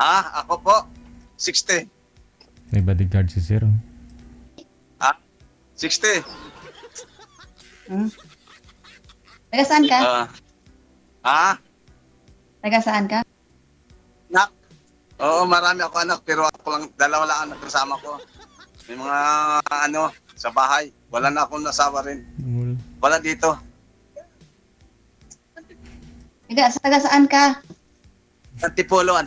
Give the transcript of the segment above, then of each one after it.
Ako po, 60. May bodyguard si sir. Oh. 60. Taga saan ka? Taga saan ka? Anak. Oo, marami ako anak, pero ako lang, dalawa lang anak kasama ko. May mga sa bahay. Wala na akong nasawa rin. Wala dito. Taga saan ka? Antipolo.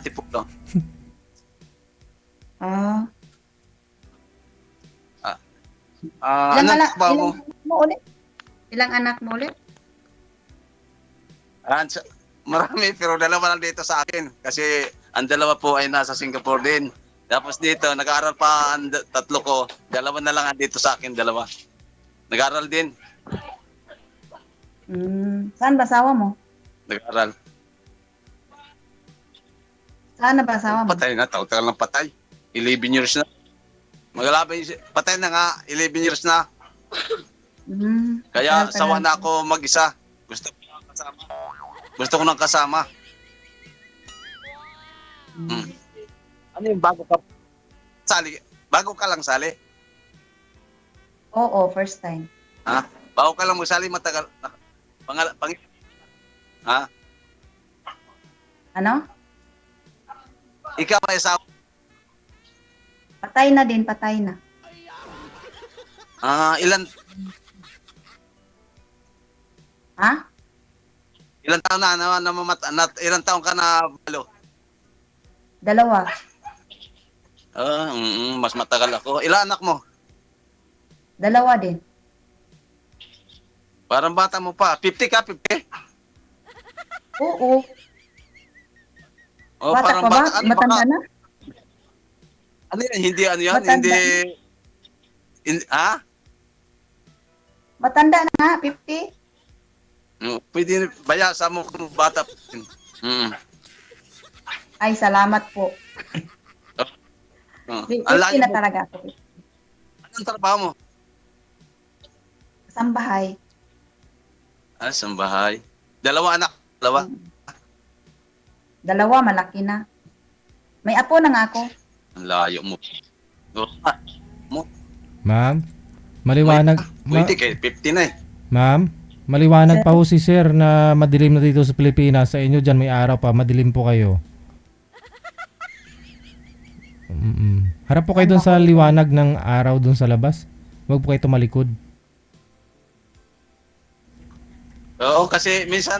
Anong trabaho mo? Ilang anak mo ulit? Marami, pero dalawa lang dito sa akin. Kasi ang dalawa po ay nasa Singapore din. Tapos dito, nag-aaral pa ang tatlo ko. Dalawa na lang dito sa akin, dalawa. Nag-aaral din. Saan ba asawa mo? Nag-aaral. Saan na ba asawa mo? Patay na, tagal ng patay. 11 years na. Patay na nga, 11 years na. Kaya sawa na ako mag-isa. Gusto ko nang kasama. Ano yung bago ka? Sali. Bago ka lang sali? Oo, first time. Bago ka lang sali, matagal. Ano? Ikaw may asawa? Patay na din, patay na. Ilan taon na ilan taon ka na balo? 2. Mas matagal ako. Ilan anak mo? 2 din. Parang bata mo pa. 50 ka, 50? Oo. Bata parang pa ba? bata. Matanda na? Ano yan? Hindi ano yan? Matanda. Matanda na nga, 50. Pwede bayasa mo kung bata. Ay, salamat po. 50 na talaga ako. Anong trabaho mo? Sambahay. Sambahay. Dalawa anak? Dalawa? 2, malaki na. May apo na nga ako. Ang layo mo. Ma'am, maliwanag. Pwede kay 50 na eh. Ma'am, maliwanag pa ho si sir na madilim na dito sa Pilipinas. Sa inyo dyan may araw pa, madilim po kayo. Harap po kayo dun sa liwanag ng araw dun sa labas. Huwag po kayo tumalikod. Oo, kasi minsan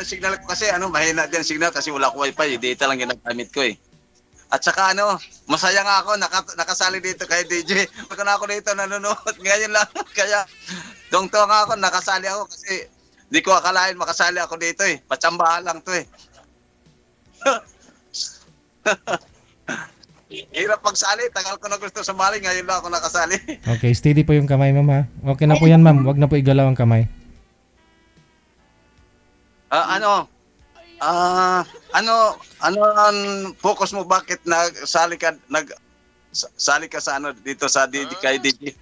signal ko kasi mahina din signal kasi wala ko wifi, data lang ginagamit ko eh. At saka masaya nga ako nakasali dito kay DJ. Pag na ako dito nanonood ngayon lang kaya tungtong ako nakasali ako kasi di ko akalain makasali ako dito eh. Patsambahan lang to eh. Hirap pagsali, tagal ko na gusto sumali, ngayon lang ako nakasali. Okay, steady po yung kamay ma'am ha. Okay na po yan ma'am, wag na po igalaw ang kamay. Ano ang focus mo, bakit sali ka sa dito sa kay DJ?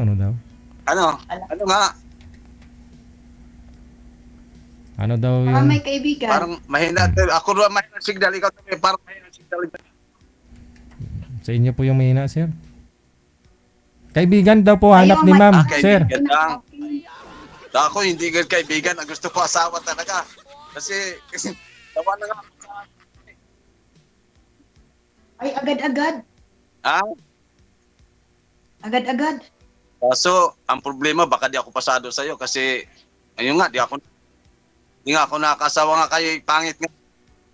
Ano daw? Ano nga? Ano daw Parang yung... may kaibigan. Parang mahina. Ako rin mahina signal, ikaw naman parang mahina signal. Sa inyo po yung mahina sir? Kaibigan daw po hanap ni ma'am, sir. Kaibigan lang. Ako hindi kaibigan, ang gusto ko asawa talaga. Kasi tawa na nga. Ay, agad-agad. Agad-agad. So, ang problema baka di ako pasado sa iyo kasi ayun nga, di nga ako nakakasawa nga kay pangit nga.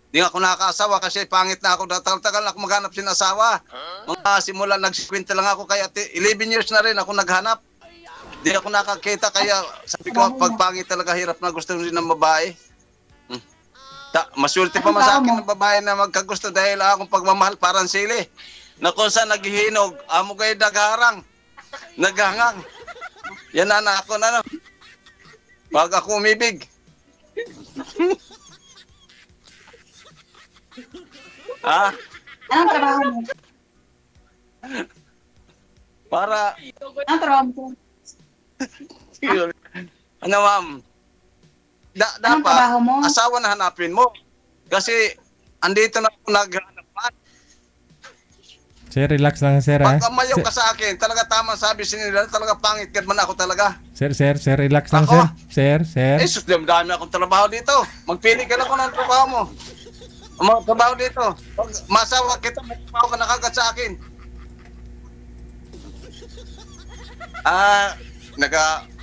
Di nga ako nakakasawa kasi pangit na ako. Tagal na ako maghanap sin asawa. Mga simula nag-50 lang ako kaya 11 years na rin ako naghanap. Di ako nakakita kaya sabi ko pag pangit talaga hirap na gusto rin ng babae. Maswerte pa sa akin ng babae na magkagusto dahil akong pagmamahal parang sili. Na kung saan naghihinog, amo kayo nagharang. Naghangang. Yan na ako na. Pag ako umibig. Anong trabaho mo? Para Anong trabaho mo? ano ma'am? Anong dapat, trabaho mo? asawa na hanapin mo. Kasi, andito na ako naghanapan. Sir, relax lang sir ha. Pag umayaw ka sa akin, talaga tama sabi nila, talaga pangit ka man ako talaga. Sir, relax lang Ako? sir. Sir. Eh, sus, dami akong trabaho dito. Magpili ka lang kung ng trabaho mo. Ang mga trabaho dito. Pag masawa kita, may trabaho ka na kagad sa akin.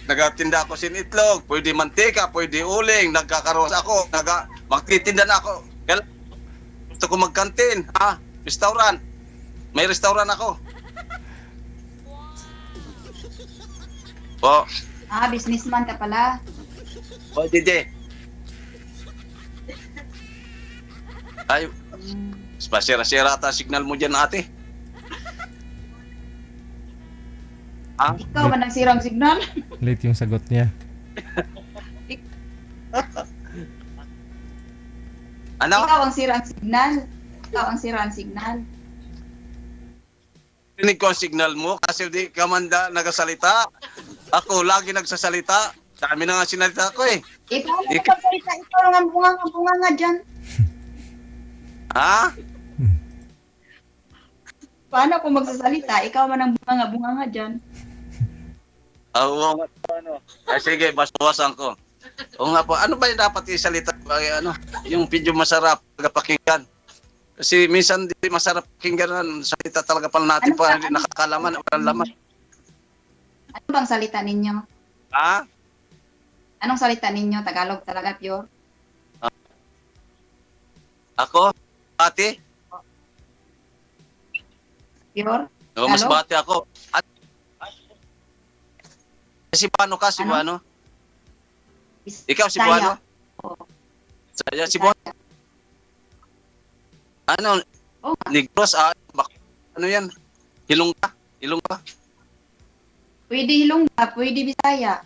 Nagatinda ako sin itlog, pwede mantika, pwede uling, nagkakaroon ako, magtitinda na ako. Kaya gusto ko magkantin, restaurant. May restaurant ako. Businessman ka pala. DJ. Ay, pasira-sira ata signal mo dyan, ate. Ikaw ba nagsirang signal? Late yung sagot niya. Ano? Ikaw ang sirang signal. Ikaw ang sirang signal. Rinig ko ang signal mo kasi di ka man nagasalita. Ako lagi nagsasalita. Dami na nga sinalita ko eh. Ikaw ang magsalita. Ikaw ang bunga nga dyan. Ha? Paano ako magsasalita? Ikaw man ang bunga nga dyan. Oo nga po, ano. Sige, basawasan ko. Oo nga po, ano ba yung dapat isalita? Yung video masarap, pakinggan. Kasi minsan di masarap pakinggan, salita talaga pala natin pa, hindi nakakalaman, walang laman. Ano bang salita ninyo? Ha? Anong salita ninyo? Tagalog talaga, pure? Ako? Ate? Pure? O, mas Hello? bati ako. Si Buano ka, si Ano? Buano? Ikaw, si Bisaya. Buano? Saya, si Buano? Ano? Oh. Negros, ano yan? Hilongga? Hilongga? Pwede Hilongga, pwede Bisaya.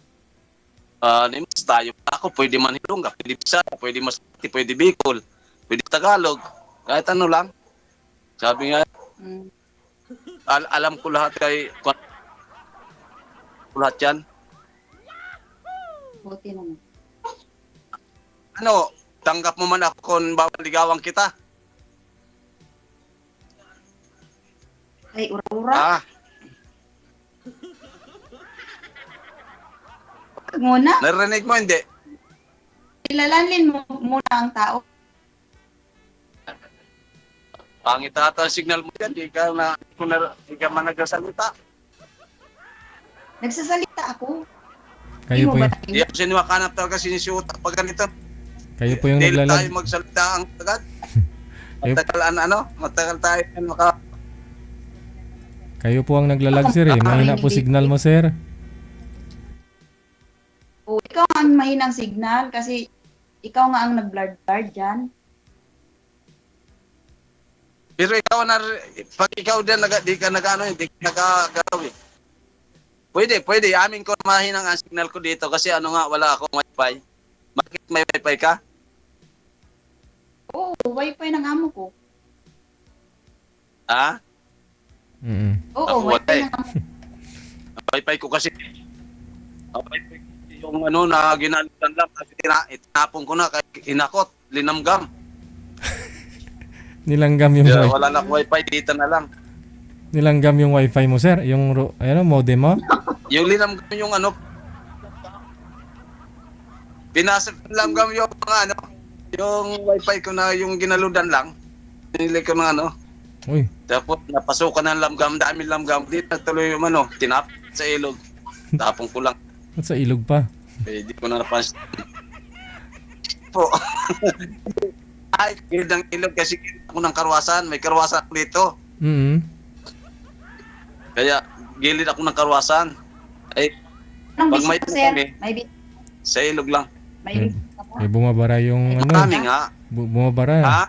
Mas tayo. Ako, pwede man Hilongga, pwede Bisaya, pwede Masbate, pwede Bicol, pwede Tagalog. Kahit ano lang. Sabi nga, alam ko lahat lahat yan. Buti naman. Ano, tanggap mo man ako kung ligawan kita. Ay, ura-ura. Muna, Narinig mo hindi? ilalanlin mo muna ang tao. Pangit ata ang signal mo yan, di ka man nagsasalita. Nagsasalita ako. Kayo po yung, Di ako siniwakanap talaga sinisuot pag ganito. kayo po yung Dahil tayo naglalag. magsalita ang tagad. Kayo, Matagal tayo kayo po ang naglalag sir eh. Mahina po signal mo sir. O, ikaw ang mahinang signal kasi ikaw nga ang nag-blard dyan. Pero ikaw pag ikaw din di ka hindi ka nagagalaw eh. Pwede. Amin ko mahinang ang signal ko dito kasi wala akong wifi. Bakit may wifi ka? Oo, wifi ng amo ko. Ha? Oo, Ako, wifi wala eh. ng amo ko. Wifi ko kasi. Wifi ko yung na ginalutan lang kasi itinapon ko na kay inakot, linamgam. Nilanggam yung Kaya wifi. wala na wifi dito na lang. Nilanggam yung wifi mo sir. Yung modem mo. Yung linamgam yung pinasalamgam yung yung wifi ko na yung ginaludan lang. Nilagay ko ng Uy, Tapos napasukan ng lamgam, dami lamgam. Dito tuloy yung tinap sa ilog. Tapong ko lang. at sa ilog pa. Hindi ko na napansin. Po. Ay, gilid ng ilog kasi gilid ako ng karwasan. May karwasan ako dito. Kaya gilid ako ng karwasan. Ay, Anong Pag may bisita, sir? kami. May bisita. sa ilog lang. May bisita ka? Kaya bumabara yung Kami nga. bumabara. Ha?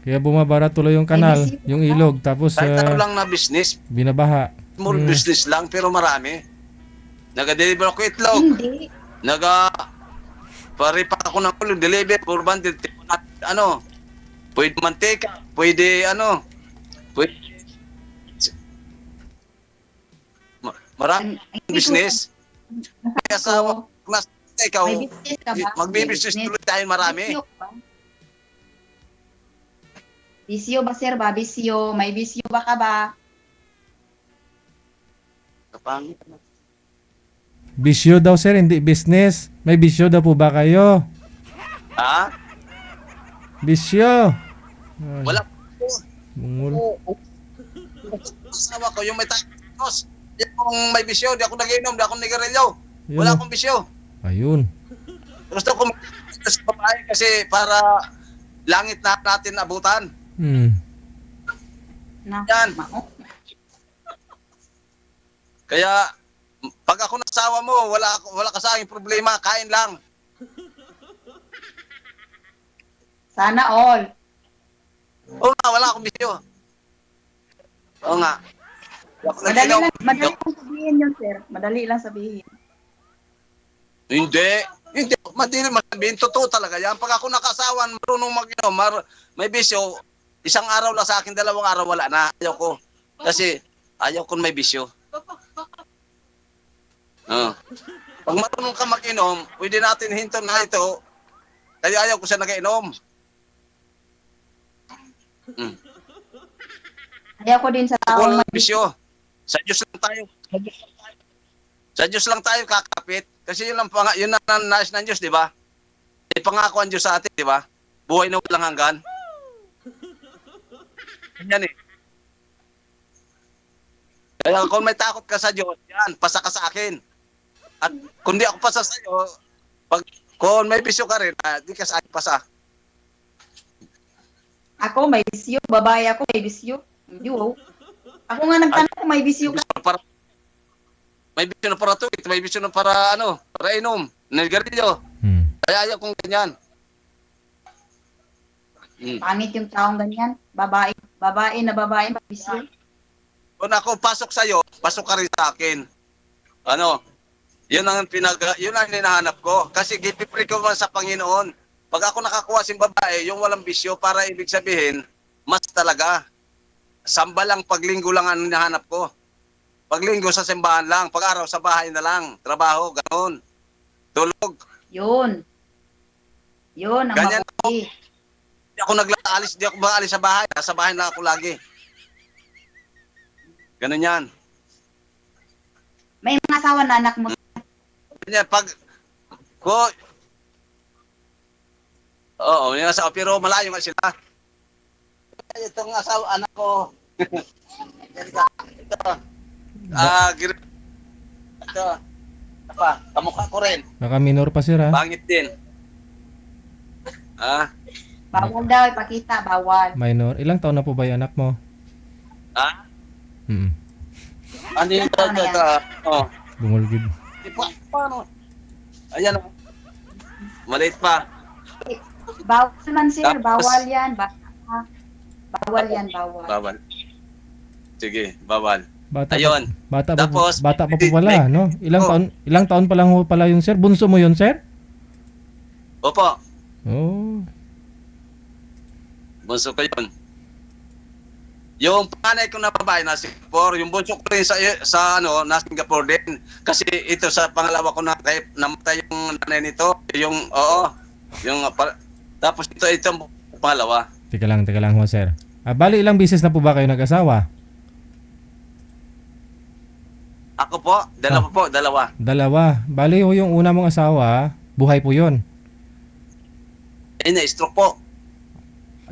Kaya bumabara tuloy yung kanal, bisita yung ka. ilog. Tapos Kahit lang na business. binabaha. Small business lang pero marami. Nag-deliver ako itlog. Hindi. Pare pa ako ng ulo, deliver, urban, pwede mantika, pwede pwede, marami Ang- business. Kaya sa ikaw, May business ka ba? magbibusiness May tuloy tayo marami. Bisyo ka ba? Bisyo ba, sir ba? Bisyo. May bisyo ba ka ba? Kapangit. Bisyo daw sir, hindi business. May bisyo daw po ba kayo? Ha? Bisyo. Ay, Wala. bungol. Asawa ko, yung may tapos. Yung may bisyo, di ako nag-inom, di ako nigarilyo. Yun, Wala oh. akong bisyo. Ayun. Gusto ko sa babae kasi para langit na natin abutan. Hmm. Na, Yan. mao. Kaya pag ako nasawa mo, wala ka sa akin problema, kain lang. Sana all. Oo nga, wala akong bisyo. Oo nga. Di ako Madali nag-inom. lang sabihin yun, sir. Madali lang sabihin. Hindi. Hindi. Madali masabihin. Totoo talaga yan. Pag ako nakasawan, marunong mag-inom, may bisyo, isang araw lang sa akin, 2 araw wala na. Ayaw ko. Kasi ayaw ko may bisyo. Pag marunong ka mag-inom, pwede natin hinto na ito. Kaya ayaw ko siya nag-inom. Ayaw ko din sa tao. Ako lang bisyo. Sa Diyos lang tayo. Sa Diyos lang tayo kakapit. Kasi yun ang nais ng Diyos, di ba? Ipangako ang Diyos sa atin, di ba? Buhay na walang hanggan. Yan eh. Kaya kung may takot ka sa Diyos, yan, pasa ka sa akin. At kung di ako pasa sa iyo, kung may bisyo ka rin, di ka sa akin pasa. Ako may bisyo. Babae ako may bisyo. Hindi, wow. Ako nga nagtanong kung may bisyo ka. May bisyo na para tuwit, may bisyo na para para inom, nilgarilyo. Hmm. Kaya ayaw kong ganyan. Pangit yung taong ganyan. Babae na babae may bisyo. Kung ako pasok sa iyo, pasok ka rin sa akin. Yun ang hinahanap ko. Kasi gipipre ko man sa Panginoon. Pag ako nakakuha sin babae, yung walang bisyo, para ibig sabihin, mas talaga. Samba lang, paglinggo lang ang hinahanap ko. Paglinggo sa simbahan lang, pag-araw sa bahay na lang, trabaho, ganoon. Tulog. Yun. Yun ang Ganyan mabuti. Di ako nag-aalis, di ako maalis sa bahay. Nasa bahay lang ako lagi. Ganun yan. May mga asawa na anak mo. Ganyan, Oo, yung asawa, pero malayo nga sila. Itong asawa, anak ko. Ito. Ito. Kamukha ko rin. Baka minor pa sir ha. Pangit din. Bawal daw, ipakita, bawal. Minor. Ilang taon na po ba yung anak mo? Hmm. Ano yung ito? Oh. Bungolgid. Paano? Ayan. Maliit pa. Bawal man, sir. Tapos- Bawal yan. Bawal yan, bawal. Bawal. Sige, bawal. Bata Ayun. Tapos, bata pa po pala, no? Ilang taon pa lang ho pala yun, sir? Bunso mo yun, sir? Opo. Oh. Bunso ko yun. Yung panganay ko na babae na Singapore, yung bunso ko rin sa na Singapore din. Kasi ito sa pangalawa ko namatay yung nanay nito, tapos ito ang pangalawa. Teka lang ho, sir. Bali, ilang bisis na po ba kayo nag-asawa? Ako po, dalawa. Dalawa. Bali ho, yung una mong asawa, buhay po yun. Na-stroke po.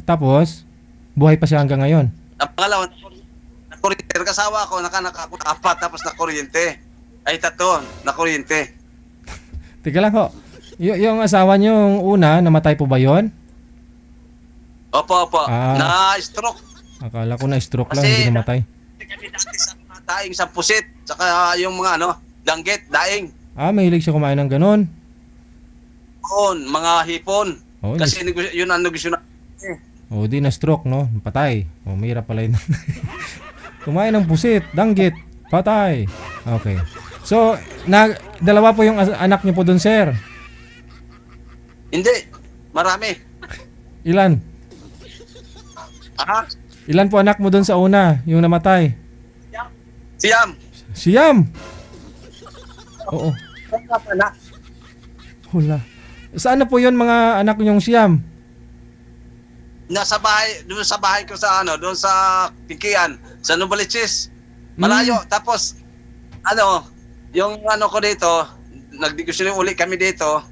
Tapos, buhay pa siya hanggang ngayon. Ang pangalawa, nakuryente. Nakasawa ako, ako 4, tapos nakuryente. Ay, 3, nakuryente. Teka lang ho. Yung asawa niyo, yung una, namatay po ba yun? Opo. Ah. Na-stroke. Akala ko na stroke lang, Kasi- hindi namatay. Kami dati sa mga daing sa pusit, saka yung mga danggit, daing. Mahilig siya kumain ng ganun. Mga hipon. Oh, Kasi yun ang negosyo na. di na stroke, no? Patay. Mahirap pala yun. Kumain ng pusit, danggit, patay. Okay. So, dalawa po yung anak niyo po dun, sir. Hindi, marami. Ilan? Ilan po anak mo dun sa una, yung namatay? Siyam. Siyam! Oo. Hula. Saan na po yun mga anak niyong siyam? Nasa bahay, doon sa bahay ko sa ano, doon sa Pikian, sa Novaliches. Malayo. Tapos, ano, yung ano ko dito, nagdiskusyon uli kami dito.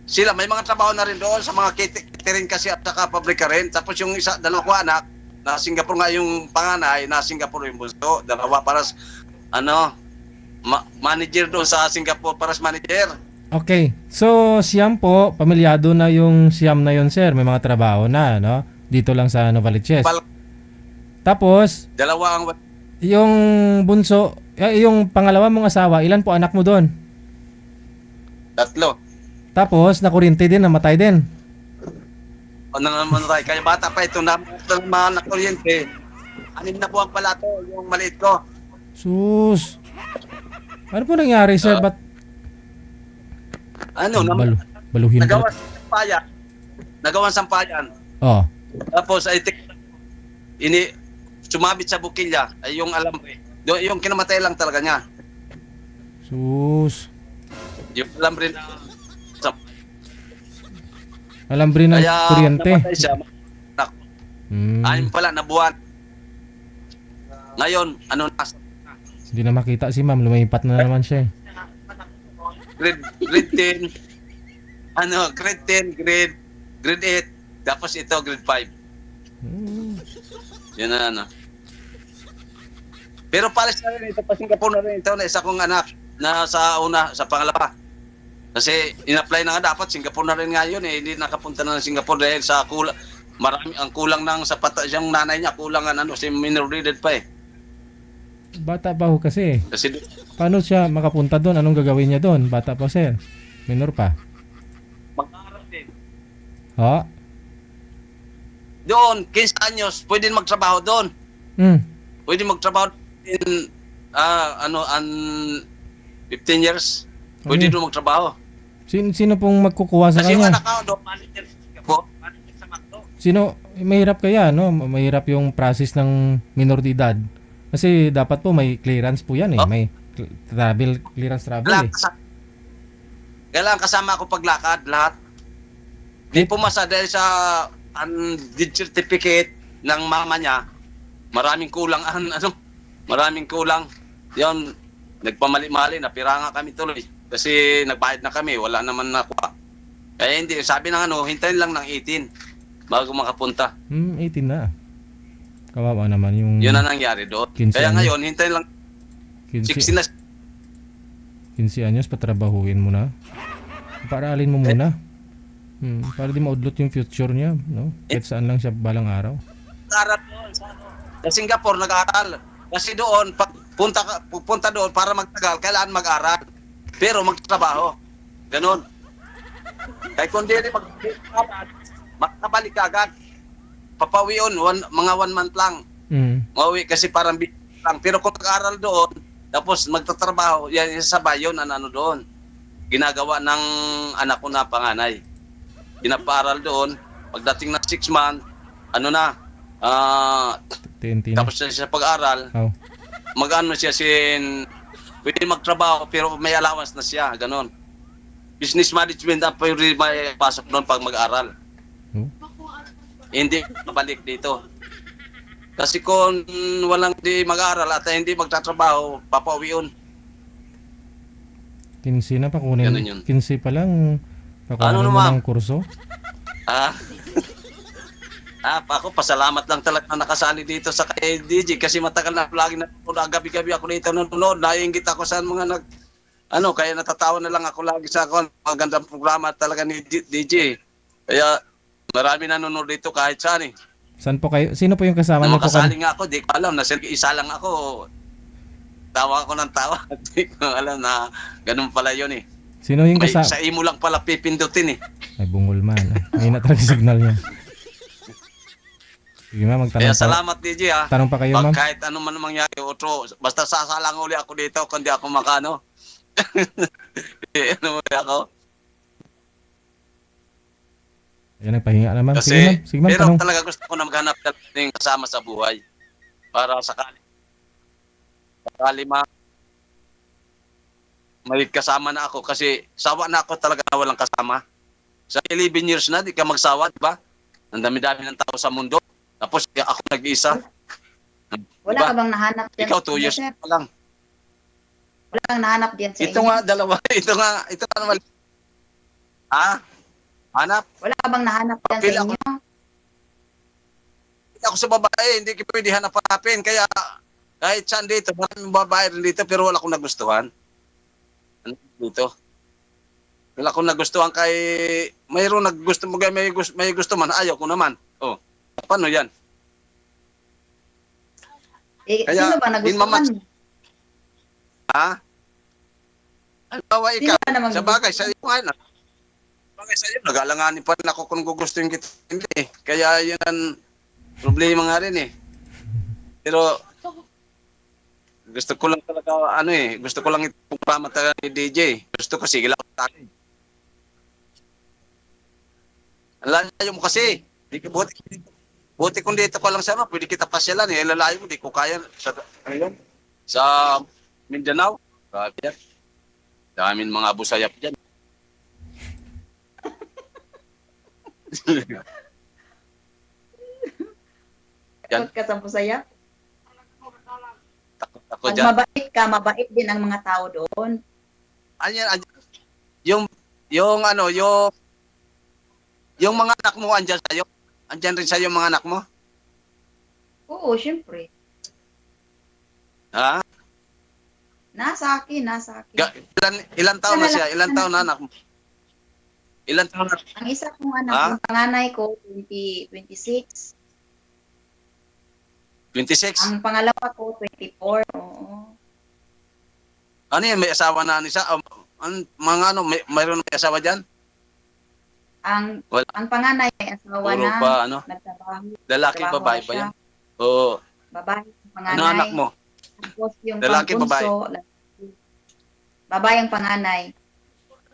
Sila, may mga trabaho na rin doon sa mga catering kasi at saka pabrika rin. Tapos yung isa, dalawa ko anak, na Singapore nga yung panganay, na Singapore yung bunso. Dalawa para ano, manager doon sa Singapore, para manager. Okay. So, siyam po, pamilyado na yung siyam na yun, sir. May mga trabaho na, no? Dito lang sa Novaliches. Tapos, Dalawa ang yung bunso, yung pangalawa mong asawa, ilan po anak mo doon? tatlo. Tapos, nakuryente din, namatay din. Ano naman tayo, kaya bata pa ito na mga nakuryente. 6 na buwan pala to, yung maliit ko. Sus. Ano po nangyari, sir? Ba't Ano, baluhin ko? nagawa sa sampayan. Nagawa sa sampayan. Oh. Tapos ay sumabit sa bukilya ay yung alambre. Yung kinamatay lang talaga niya. Sus. Yung alambre na Alambre ng kaya kuryente. namatay siya. Ayun pala nabuwan. Ngayon, ano na Hindi na makita si ma'am. Lumipat na naman siya. grade 10. Ano, grade 10, grade 8. Tapos ito grade 5. Yun na ano. Pero palis na rin ito, pa Singapore na rin ito na isa kong anak na sa pangalawa. Kasi in-apply na nga dapat Singapore na rin ngayon hindi nakapunta na ng Singapore dahil sa ang kulang ng sapat yung nanay niya, kulang ang ano, si minor edad pa eh. Bata pa ho kasi. Kasi Paano siya makapunta doon? Anong gagawin niya doon? Bata pa, sir. Minor pa. mag-aaral din. Ha? Doon, 15 anyos, pwede magtrabaho doon. Pwede magtrabaho in 15 years. Pwede doon magtrabaho. Sino pong magkukuha sa Kasi yung kanya? anak ko doon, manager sa McDo. Sino? Mahirap kaya, no? Mahirap yung process ng minor de edad. Kasi dapat po may clearance po yan eh. May clearance travel eh. Kailangan kasama ako paglakad, lahat. Di pumasa dahil sa death certificate ng mama niya. Maraming kulang. Maraming kulang. Yun, nagpamali-mali, napiranga kami tuloy. Kasi nagbayad na kami, wala naman nakuha. Kaya hindi, sabi ng hintayin lang ng 18 bago makapunta. 18 na. Kawawa naman yung... Yun na nangyari doon. 15 Kaya anyos. ngayon, hintayin lang 16 na. 15 anyos, patrabahuin mo na. Paaralin mo muna. Para di maudlot yung future niya, no? Kahit saan lang siya balang araw. Nag-aaral doon sa Singapore, nag-aaral. Kasi doon, pag punta doon para magtagal, kailangan mag-aral. Pero magtrabaho. Ganon. Kaya kung di rin mag-aral, makabalik ka agad. Papawi yun, mga 1 month lang. Mauwi kasi parang lang. Pero kung mag-aral doon, tapos magtatrabaho, yan sabay yun, ano doon. Ginagawa ng anak ko na panganay. Pinapaaral doon, pagdating na 6 months, TNT na. tapos siya pag-aral, mag-ano siya pwede magtrabaho pero may allowance na siya, ganon. Business management ang pwede may pasok doon pag mag-aral. Hindi mabalik dito. Kasi kung walang di mag-aral at hindi magtatrabaho, papauwi yun. 15 na pa kunin. Ganun yun. 15 pa lang. Pakunin Ano mo naman? ng kurso. Ako, pasalamat lang talaga na nakasali dito sa kay DJ kasi matagal na lagi na gabi-gabi ako dito nanonood. Naiingit ako sa mga kaya natatawa na lang ako lagi sa magandang programa talaga ni DJ. Kaya marami nanonood dito kahit saan eh. Saan po kayo? Sino po yung kasama niyo po? Makasali nga ako, di ko alam na isa lang ako. Tawa ako ng tawa. Di ko alam na ganun pala yun eh. Sino yung May kasama? sa imo lang pala pipindutin eh. Ay, bungol man. May na talaga signal niya. Sige ma'am, magtanong Kaya pa. salamat DJ ha. Tanong pa kayo ma'am. Kahit ano man mangyari, otro, basta sasalang uli ako dito kung di ako makano. Ano mo ako? Ayan, nagpahinga na ma'am. Kasi, Sige ma'am, pero tanong. talaga gusto ko na maghanap ng kasama sa buhay. Para sakali may kasama na ako kasi sawa na ako talaga na walang kasama. Sa 11 years na, di ka magsawa, di ba? Ang dami-dami ng tao sa mundo. Tapos ako nag-isa. Wala Diba? ka bang nahanap dyan? Ikaw 2 years sir? pa lang. Wala kang nahanap dyan sa Ito inyo? nga, dalawa. Ito nga naman. Ha? Hanap? Wala ka bang nahanap dyan sa Pila ako. inyo? Ako sa babae, hindi ko pwede hanap-hanapin. Kaya kahit saan dito, maraming babae rin dito, pero wala akong nagustuhan. Ano dito? Wala akong nagustuhan kay... Mayroon naggusto mo, may gusto man, ayaw ko naman. Oh, paano yan? Eh, Kaya, sino ba nagustuhan mo? Ha? Halimbawa Sino ikaw, ba naman sa bagay, sa iyo nga na. Bagay sa iyo, nag-alanganin pa rin ako kung gugustuhin kita. Hindi. Kaya yun ang problema nga rin eh. Pero, gusto ko lang talaga, gusto ko lang ipagpama talaga ni DJ. Gusto ko, sige lang tayo. Ang lalayo mo kasi. Di ka buti kung dito ka lang sa pwede kita pasyalan eh. Lalayo mo, di ko kaya sa Mindanao. Grabe yan. Daming mga busayap dyan. Yan. Takot ka sa Busaya? Takot ako Pag dyan. mabait ka, mabait din ang mga tao doon. Anyan, yung mga anak mo andyan sa'yo. Andyan rin sa'yo mga anak mo. Oo, syempre. Ha? Nasa akin. Ilan taon na siya? Ilan taon na anak mo? Ilan taon na? Ang isa kong anak, Ha? yung panganay ko, 26. 26? Ang pangalawa ko, 24. Oo. Ano yan? May asawa na isa? Mayroon may asawa dyan? Wala. Ang panganay may asawa Puro na, pa, nagtrabaho. lalaki, Trabaho babae na ba siya. yan? Oo. Babae, ang panganay. Ano anak mo? Tapos yung Lalaki, pambunso, lalaki. Babae ang panganay.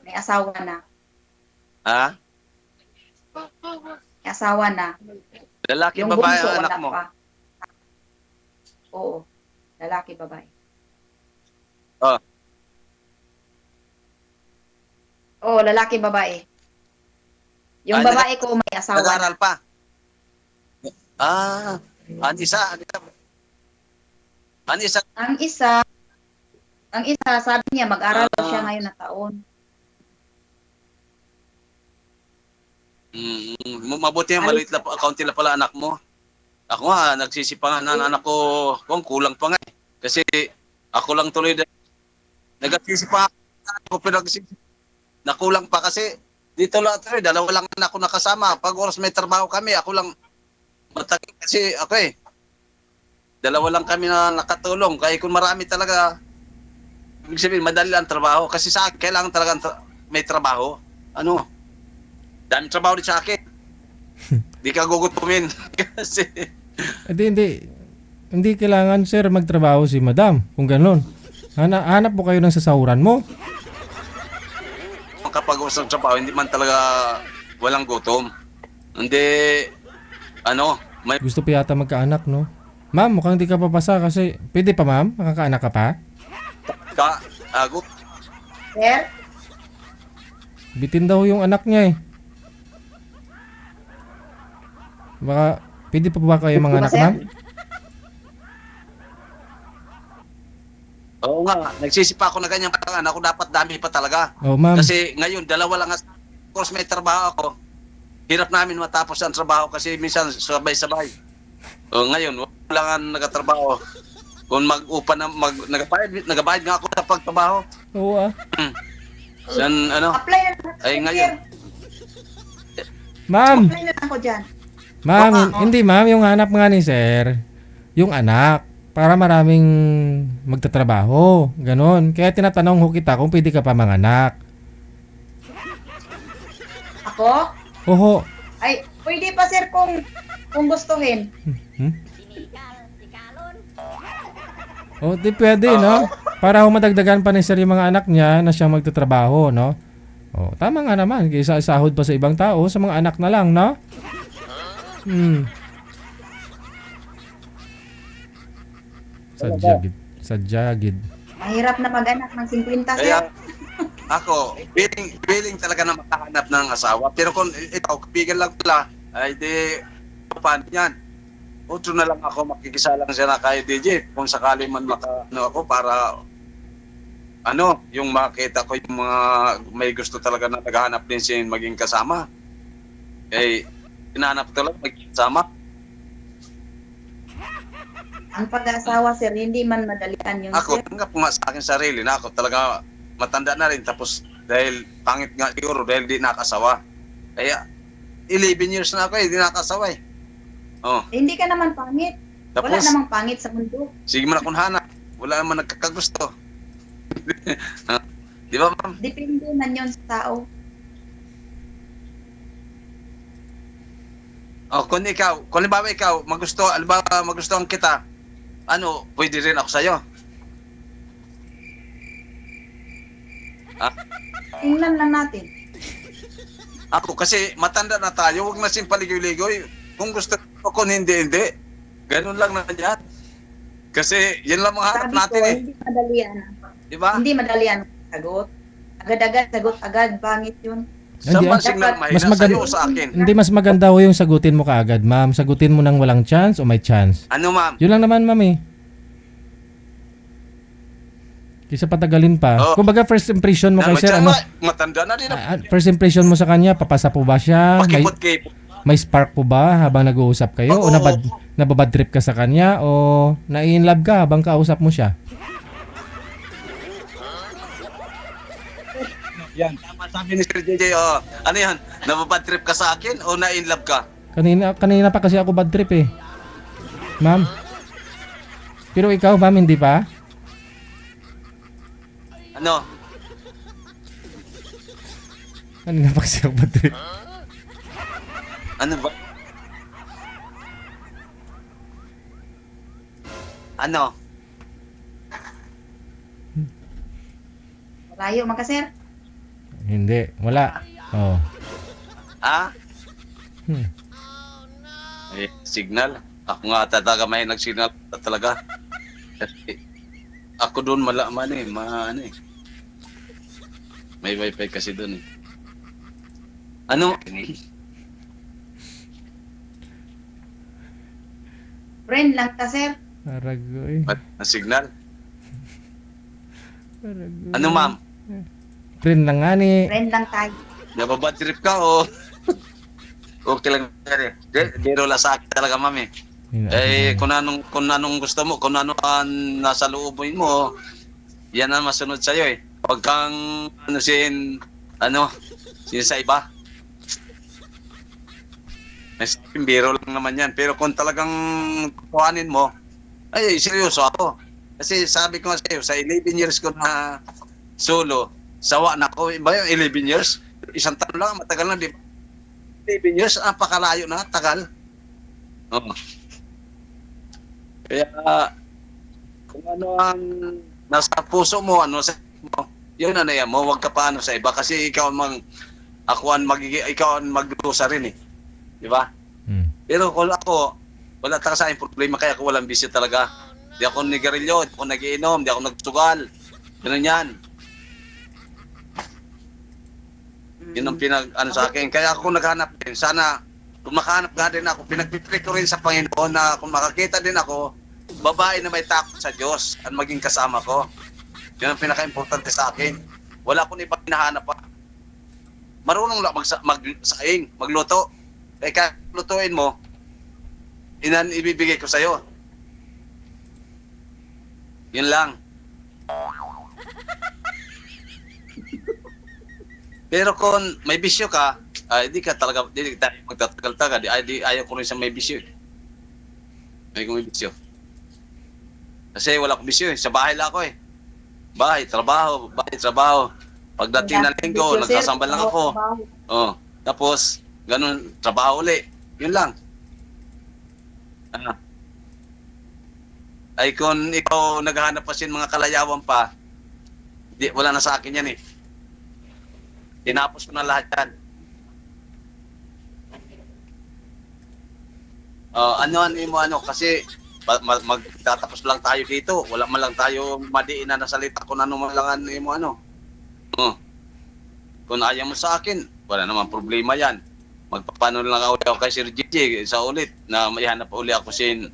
May asawa na. Ha? May asawa na. Lalaki, Yung babae bunso, ang anak wala mo? pa. Oo. Lalaki, babae. Oh. Oo, lalaki, babae. Yung Ah, babae ko may asawa na. Nag-aaral pa? Ang isa. Ang isa, sabi niya, mag-aral daw siya ngayon na taon. Mabuti yan, maliit lang, kaunti lang pala anak mo. Ako nga, nagsisipangan na anak ko, kulang pa nga eh. Kasi ako lang tuloy, nagsisipangan ako, pero nakulang pa kasi dito lang tuloy, dalawa lang anak ko nakasama. Pag oras may trabaho kami, ako lang matagin kasi ako eh. Dalawa lang kami na nakatulong. Kaya kung marami talaga, ibig sabihin, madali lang trabaho. Kasi sa akin, kailangan talaga may trabaho. Daming trabaho din sa akin. Di ka gugutumin. Kasi, Hindi kailangan, sir, magtrabaho si madam. Kung ganun. Hanap po kayo ng sasahuran mo. kapag usang trabaho, hindi man talaga walang gutom. Hindi, may Gusto pa yata magkaanak, no? Ma'am, mukhang di ka papasa kasi... Pwede pa, ma'am? Makakaanak ka pa? agot. Sir, Bitin daw yung anak niya eh. Baka... Pwede pa ba kayo mga anak, Sir? ma'am? Oo nga, nagsisipa ako na ganyan parang anak ko, dapat dami pa talaga. Oh, ma'am. Kasi ngayon, dalawa lang, of course may trabaho ako. Hirap namin matapos ang trabaho kasi minsan sabay-sabay. O ngayon, wala nga nagatrabaho. Kung mag-upa na, nagabayad nga ako sa pagtrabaho. Oo ah. San, apply na lang. Ay, ngayon. Ma'am! Apply na lang ako dyan. Ma'am, hindi ma'am. Yung hanap nga ni sir, yung anak. Para maraming magtatrabaho. Ganon. Kaya tinatanong ko kita kung pwede ka pa manganak. Ako? Oho. Ay, pwede pa sir kung gustuhin. O, di pwede, no? Para madagdagan pa ni sir yung mga anak niya na siyang magtatrabaho, no? O, tama nga naman. Kaysa sahod pa sa ibang tao, sa mga anak na lang, no? Sadyagid. Mahirap na mag-anak ng 50 sir. Kaya, Ako, willing talaga na makahanap ng asawa. Pero kung ikaw, kapigan lang pala, ay di, paano yan? Otro na lang ako, makikisalang siya na kay DJ. Kung sakali man ako para, yung makita ko yung mga may gusto talaga na naghahanap din siya maging kasama. Eh, hinahanap talaga maging kasama. Ang pag-asawa, sir, hindi man madalian yung Ako, sir. tanggap ko nga sa akin sarili na ako talaga matanda na rin tapos dahil pangit nga siguro dahil di nakasawa. Kaya 11 years na ako di nakasawa eh. Oh, Eh, hindi ka naman pangit. Wala tapos namang pangit sa mundo. sige man akong hanap. Wala naman nagkakagusto. Di ba ma'am? Depende man yun sa tao. Oh, kung halimbawa ikaw, magustuhan kita, pwede rin ako sa'yo. Tingnan lang natin. Ako kasi matanda na tayo, huwag na siyang paligoy-ligoy. Kung gusto ko, kung hindi. Ganun lang na yan. Kasi yan lang mga harap Sabi natin ko, eh. hindi madalian. Di ba? Hindi madalian ang sagot. Agad-agad, sagot agad. Pangit yun. Sa Hindi, signal, Dapat- mas mahina maganda- sa'yo o sa akin. Hindi, mas maganda ho yung sagutin mo kaagad, ma'am. Sagutin mo nang walang chance o may chance. Ano ma'am? Yun lang naman, ma'am eh. Kaysa patagalin pa. Oh. Kumbaga, first impression mo kay sir, Matanda na din. first impression mo sa kanya, papasa po ba siya? Pakipot-kipot. May spark po ba habang nag-uusap kayo? O Oo. nababad trip ka sa kanya? O na-in-love ka habang kausap mo siya? Yan, tama sabi ni Sir JJ. Ano yan? Nababad trip ka sa akin o na-in love ka? Kanina pa kasi ako bad trip eh. Ma'am. Pero ikaw, ma'am, hindi pa? Ano? Kanina pa kasi ako bad trip. Ano ba? Ano? Malayo man ka, sir. Hindi. Wala. Oh. Ha? Hmm. Signal. Ako nga talaga may nag-signal talaga. Kasi ako doon malaman eh. May wifi kasi doon eh. Ano? Friend lang ka, sir. Aragoy. Na signal? Aragoy. Ano ma'am? Friend lang nga ni. Friend lang tayo. Nababad trip ka o? Okay lang yan eh. Biro lang sa akin talaga ma'am eh. Kung anong gusto mo, kung ano ang nasa loobin mo, yan ang masunod sa'yo eh. Huwag kang sin sa iba. Biro lang naman yan. Pero kung talagang kuhanin mo, ay seryoso ako. Kasi sabi ko nga sa'yo, sa 11 years ko na solo, sawa na ako. Ba yung 11 years? Isang taon lang, matagal na, di ba? 11 years, napakalayo na, tagal. Oo. Kaya, kung ano ang nasa puso mo, sa mo, yun yan mo, huwag ka pa sa iba. Kasi ikaw ikaw ang magdusa rin eh. Di ba? Hmm. Pero kung ako, wala talaga sa akin problema, kaya ako walang bisyo talaga. Di ako nigarilyo, di ako nagiinom, di ako nagsugal. Ganun yan. Yun ang sa akin. Kaya ako naghanap din. Sana, kung makahanap nga din ako, pinagpipili ko rin sa Panginoon na kung makakita din ako, babae na may takot sa Diyos at maging kasama ko. Yun ang pinaka-importante sa akin. Wala akong ibang hinahanap pa. Marunong lang magsaing, magluto. Kaya lutuin mo, ibibigay ko sa'yo. Yun lang. Pero kung may bisyo ka, di tayo magtatagal-tagal. Ayaw ko rin sa may bisyo. May bisyo. Kasi wala akong bisyo eh. Sa bahay lang ako eh. Bahay, trabaho. Pagdating ng linggo, nagsasambal lang ako. Tapos, ganun, trabaho uli. Yun lang. Ay kung ikaw naghahanap pa sin mga kalayawan pa, wala na sa akin yan eh. Tinapos ko na lahat yan. Kasi magtatapos lang tayo dito. Wala man lang tayo madiin na nasalita kung ano man lang Kung ayaw mo sa akin, wala naman problema yan. Magpapano lang ako kay Sir Gigi sa ulit na maihanap uli ako sin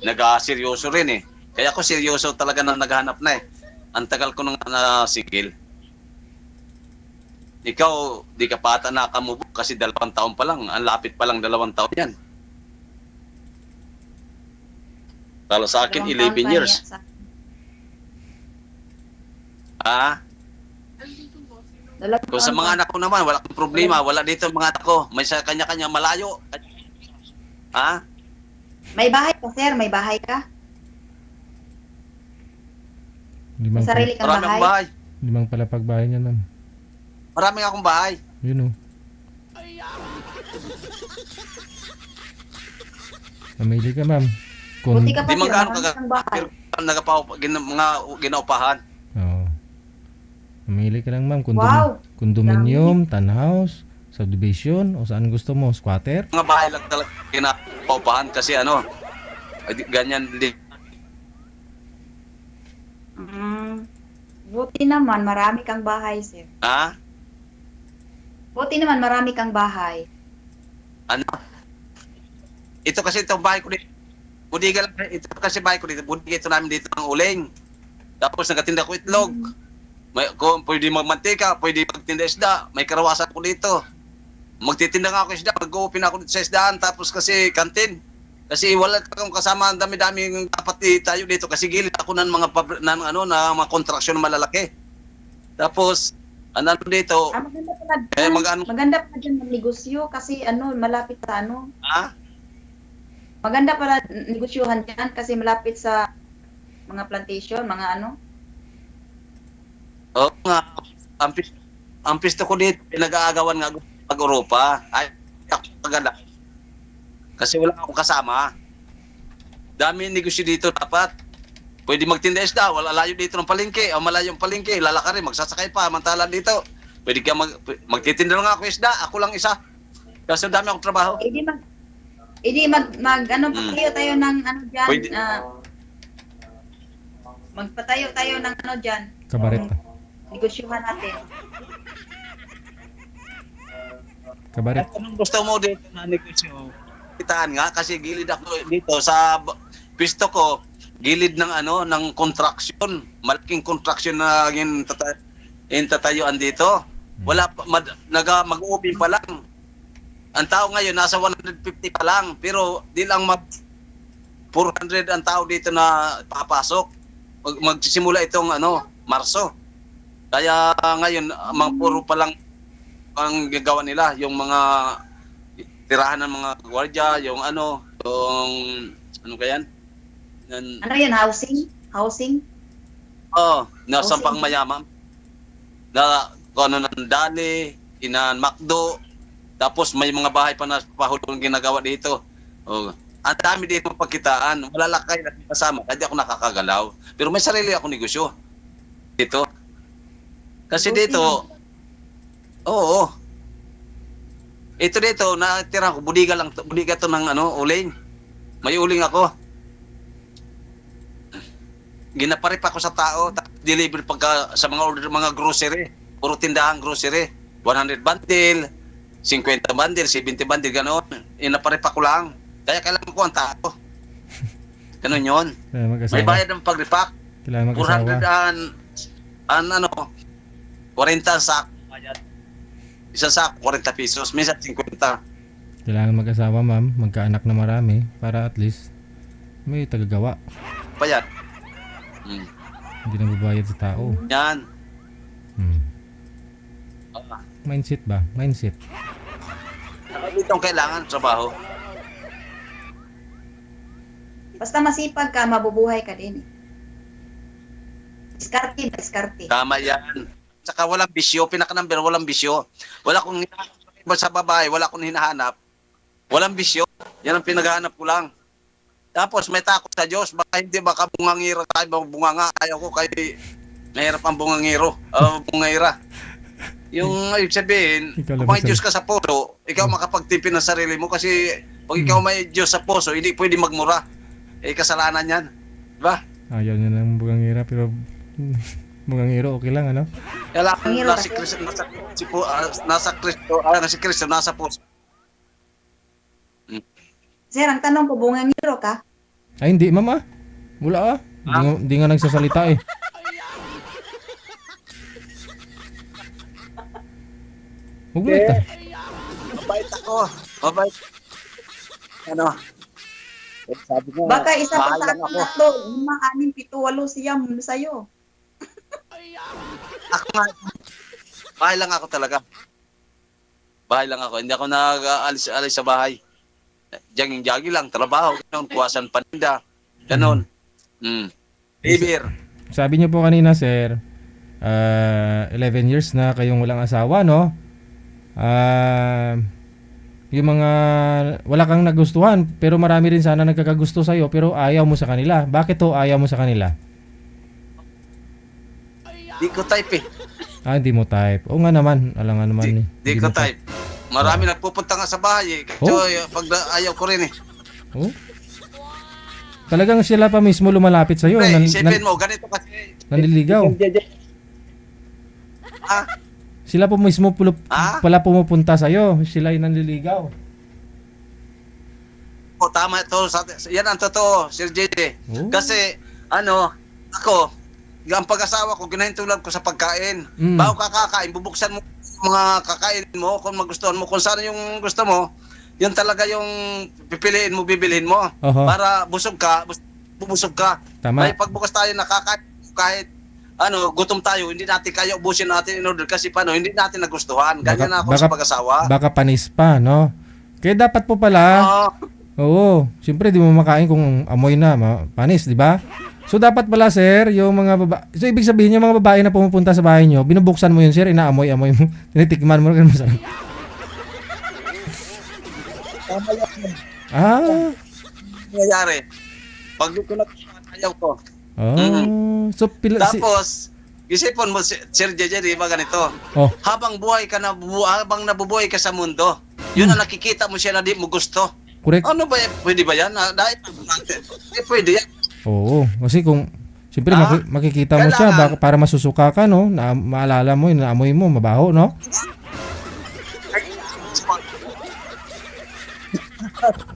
nag-seryoso rin eh. Kaya ako seryoso talaga na naghahanap na eh. Ang tagal ko nang nasigil. Ikaw, di ka pa ata nakamove kasi 2 taon pa lang. Ang lapit pa lang 2 taon yan. Talo sa akin, 11 years. Kung sa mga anak ko naman, wala akong problema. Wala dito mga anak ko. May sa kanya-kanya malayo. May bahay ka, sir? May bahay ka? May sarili kang Marami akong bahay. 5 palapag bahay niya, ma'am. Marami akong bahay. Yun, oh. Mamili ka, ma'am. Buti ka pa, Di sir. magkano Marami kang bahay. mga ginaupahan. Oo. Mamili ka lang, ma'am. Wow! Condominium, townhouse, subdivision, o saan gusto mo? Squatter? Mga bahay lang talaga ginaupahan kasi ganyan din. Buti naman, marami kang bahay, sir. Buti naman, marami kang bahay. Ito kasi itong bahay ko dito. Budiga lang. Ito kasi bahay ko dito. Budiga ito namin dito ng uling. Tapos nagatinda ko itlog. Kung pwede magmantika, pwede magtinda isda. May karawasan ko dito. Magtitinda nga ako isda. Mag-open ako dito sa isdaan. Tapos kasi kantin. Kasi wala kang kasama, ang dami-dami dapat tayo dito. Kasi gilid ako ng mga mga kontraksyon malalaki. Tapos, dito. Maganda pala dyan. Maganda pala dyan magnegosyo kasi malapit sa Maganda pala negosyohan dyan kasi malapit sa mga plantation, mga Oo nga. Ang pisto ko dito, pinag-aagawan nga pag-Europa. Ay, ako pagala. Kasi wala akong kasama. Dami negosyo dito dapat. Pwede magtinda isda, wala layo dito ng palengke. O malayong palengke, lalakari, magsasakay pa, mantala dito. Pwede ka magtitinda lang ako isda, ako lang isa. Kasi dami akong trabaho. Patayo tayo ng dyan. Pwede. Magpatayo tayo ng dyan. Kabaret. Negosyohan natin. Kabaret. Anong gusto mo dito na negosyo? Kitaan nga kasi gilid ako dito sa pisto ko, gilid ng ng construction, malaking construction na tatayuan dito. Wala mag-uupin pa lang. Ang tao ngayon nasa 150 pa lang, pero di lang 400 ang tao dito na papasok. Magsisimula itong Marso. Kaya ngayon mga puro pa lang ang gagawa nila, yung mga tirahan ng mga gwardiya, yung kayan? Housing? Housing? Nasa pang mayaman. Ng Dali, Inan Macdo, tapos may mga bahay pa na pahulong ginagawa dito. Ang dami dito pagkitaan, malalakay na kasama, hindi ako nakakagalaw. Pero may sarili ako negosyo dito. Kasi dito, ito dito, natira ko, budiga to ng uling. May uling ako. Ginapari pa ako sa tao, deliver pagka sa mga order, mga grocery. Puro tindahan grocery. 100 bundle, 50 bundle, 70 bundle, gano'n. Inapari pa ko lang. Kaya kailangan ko ang tao. Gano'n yun. May bayad ng pag-repack. Kailangan mag-asawa. 40 sak. Isang sak, 40 pesos. Minsan 50. Kailangan mag-asawa, ma'am. Magkaanak na marami para at least may tagagawa. Payat. Hindi na babayad sa tao. Yan. Mindset ba? Mindset. Dito ang kailangan, trabaho. Basta masipag ka, mabubuhay ka din. Diskarte. Tama yan. Saka walang bisyo, pinaka-number, walang bisyo. Wala kong hinahanap sa babae, wala akong hinahanap. Walang bisyo. Yan ang pinaghahanap ko lang. Tapos may takot sa Diyos, baka bungangira tayo, bunganga. Ayaw ko kay mahirap ang bungangiro. Bungangira. Yung ibig sabihin, kung may Diyos ka sa puso, ikaw makapagtipid ng sarili mo kasi pag ikaw may Diyos sa puso, hindi pwede magmura. Kasalanan yan. Diba? Ayaw niya ng bungangira pero Bungangiro, okay lang, ano? Kailangan Ang hirap nasa kasi. Kristo, nasa Kristo, nasa puso. Sir, ang tanong ko, bungangiro ka? Ay, hindi, mama. Wala ah. Hindi nga nagsasalita eh. Huwag mo ito. Mabait ako. Mabait. Ano? Sabi ko, Baka isa pa sa bahala akin ako. tatlo, 5, 6, 7, 8 siyam sa'yo. Ako nga. Bahay lang ako talaga. Bahay lang ako. Hindi ako nag-alis sa bahay. Jogging lang, trabaho, gano'n, kuwasan paninda, gano'n. Bibir. Sabi niyo po kanina, sir, 11 years na kayong walang asawa, no? Yung mga wala kang nagustuhan, pero marami rin sana nagkakagusto sa'yo, pero ayaw mo sa kanila. Bakit to ayaw mo sa kanila? Di ko type eh. Hindi mo type. Oo nga naman. Alam nga naman eh. Di Hindi ko mo type. Marami nagpupunta nga sa bahay eh. Oh? So, pag ayaw ko rin eh. Oh? Talagang sila pa mismo lumalapit sa'yo. Pre, isipin mo, ganito kasi. Nanliligaw. Ah, Sila po mismo Ah? pala pumupunta sa'yo. Sila yung nanliligaw. tama ito. Yan ang totoo, Sir JJ. Oh. Kasi, ako, ang pag-asawa ko, ginahintulan ko sa pagkain. Mm. Bago ka kakain, bubuksan mo mga kakain mo kung magustuhan mo. Kung saan yung gusto mo, yun talaga yung pipiliin mo, bibilhin mo. Oho. Para busog ka, bubusog ka. Tama. May pagbukas tayo nakakain, kahit gutom tayo, hindi natin kaya ubusin natin in order kasi hindi natin nagustuhan. Ganyan na ako sa pag-asawa. Baka panis pa, no? Kaya dapat po pala, oo, siyempre di mo makain kung amoy na, panis, di ba? So dapat pala, sir, yung mga babae, so ibig sabihin yung mga babae na pumupunta sa bahay nyo, binubuksan mo yun, sir, inaamoy-amoy mo, tinitikman mo, ganun masarap. Nangyayari. Pag di ko ayaw ko. Oh, so Tapos, isipon mo, Sir JJ, di ba ganito? Oh, Habang habang nabubuhay ka sa mundo, yun ang nakikita mo siya na di mo gusto. correct. Ano ba yan? Pwede ba yan? Dahil pwede yan. Oo, kasi kung siyempre makikita mo siya Kailangan- para masusuka ka, no? Na maalala mo, naamoy mo, mabaho, no?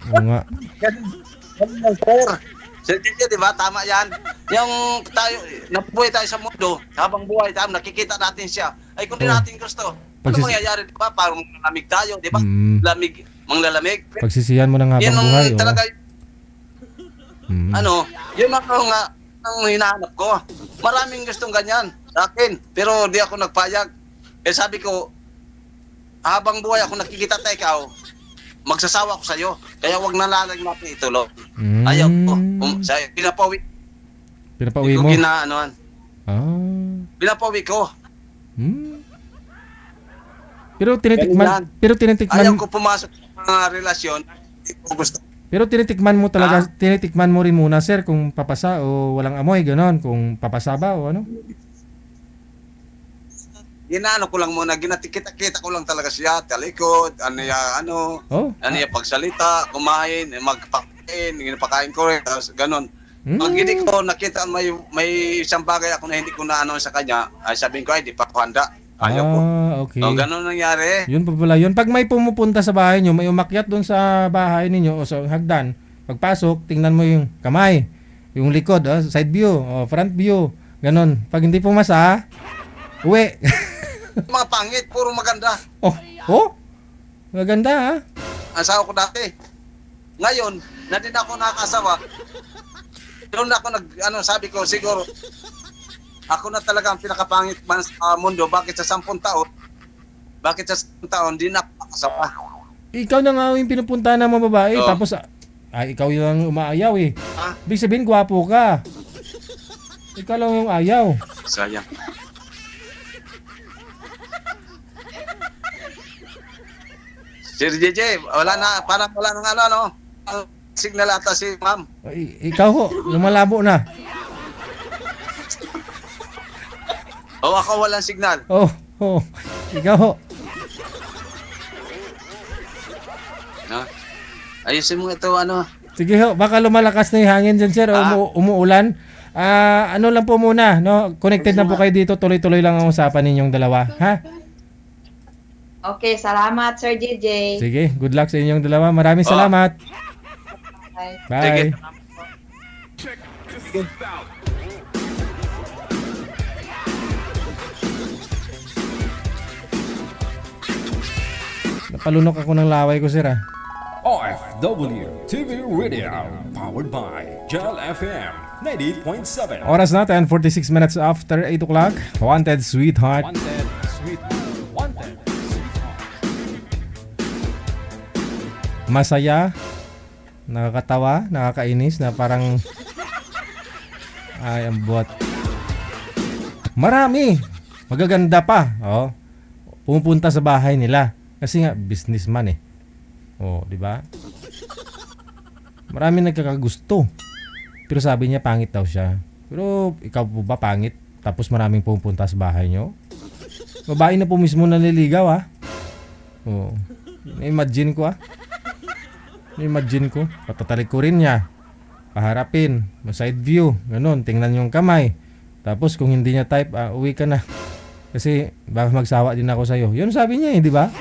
Oo nga. Ganun lang, sir. Sir JJ, di ba? Tama yan. Yung nabubuhay tayo sa mundo, habang buhay tayo, nakikita natin siya. Ay, kung di Oo. natin gusto, Pagsis- ano mangyayari, di ba? Parang manglalamig tayo, di ba? Mm. Manglalamig. Pagsisihan mo ng Yan habang ang buhay, oh. talaga, Mm. yun ang hinahanap ko. Maraming gustong ganyan sa akin, pero di ako nagpayag. Eh sabi ko, habang buhay ako nakikita tayo ikaw, magsasawa ko sa'yo. Kaya wag nalalag natin ituloy. Mm. Ayaw ko. Pinapawi Pinapauwi ko mo? Pinapawi ko. Hmm. Pero Ganyan. tinitikman Ayaw ko pumasok sa mga relasyon. Hindi ko gusto. Pero tinitikman mo talaga, tinitikman mo rin muna, sir, kung papasa o walang amoy, ganon, kung papasa ba o ano? Inaano ko lang muna, kita ko lang talaga siya, talikod, Oh. pagsalita, kumain, magpakain, ginapakain ko rin, tapos ganon. Pag hindi ko nakita may isang bagay ako na hindi ko na sa kanya, ay sabihin ko, ay di pa ako handa. Ayaw ko. Okay. O, ganon nangyari. Yun pa pala yun. Pag may pumupunta sa bahay nyo, may umakyat doon sa bahay ninyo o sa hagdan, pagpasok, tingnan mo yung kamay, yung likod, side view, front view, ganon. Pag hindi pumasa, uwi. Mga pangit, puro maganda. Maganda ha. Asawa ko dati. Ngayon, na din ako nakakasawa. Doon ako sabi ko, siguro, ako na talaga ang pinakapangit man sa mundo. Bakit sa 10 taon? Bakit sa 10 taon, di na ako nakasawa? Ikaw na nga yung pinupunta ng mga babae, Oo. tapos ikaw yung umaayaw eh. Ah. Ibig sabihin, gwapo ka. Ikaw lang yung ayaw. Sayang. Sir JJ, wala na, parang wala nang ang signal ata si ma'am. Ikaw ho, lumalabo na. O ako walang signal. Ikaw ho. No? Ayusin mo ito, Sige ho, baka lumalakas na yung hangin dyan, sir. Ah. Umuulan. Ano lang po muna, no? Connected na po kayo dito. Tuloy-tuloy lang ang usapan ninyong dalawa, ha? Okay, salamat Sir JJ. Sige, good luck sa inyong dalawa. Maraming Oh. salamat. Bye. Bye. Napalunok ako ng laway ko, sir, ah. OFW TV Radio, powered by Gel FM 98.7. Oras na, 10:46 minutes after 8 o'clock. Wanted Sweetheart. Wanted, sweet, wanted, sweetheart. Masaya, nakakatawa, nakakainis na parang ay ang buhat. Marami, magaganda pa. Oh. Pumupunta sa bahay nila kasi nga businessman eh. Oh, di ba? Marami nagkakagusto. Pero sabi niya pangit daw siya. Pero ikaw po ba pangit? Tapos maraming pumupunta sa bahay niyo? Babae na po mismo naliligaw ah. Oh. Imagine ko ah. Imagine ko, patatalikurin niya. Paharapin, side view, ganun, tingnan yung kamay. Tapos kung hindi niya type, uwi ka na. Kasi baka magsawa din ako sa'yo. Yun sabi niya eh, di ba?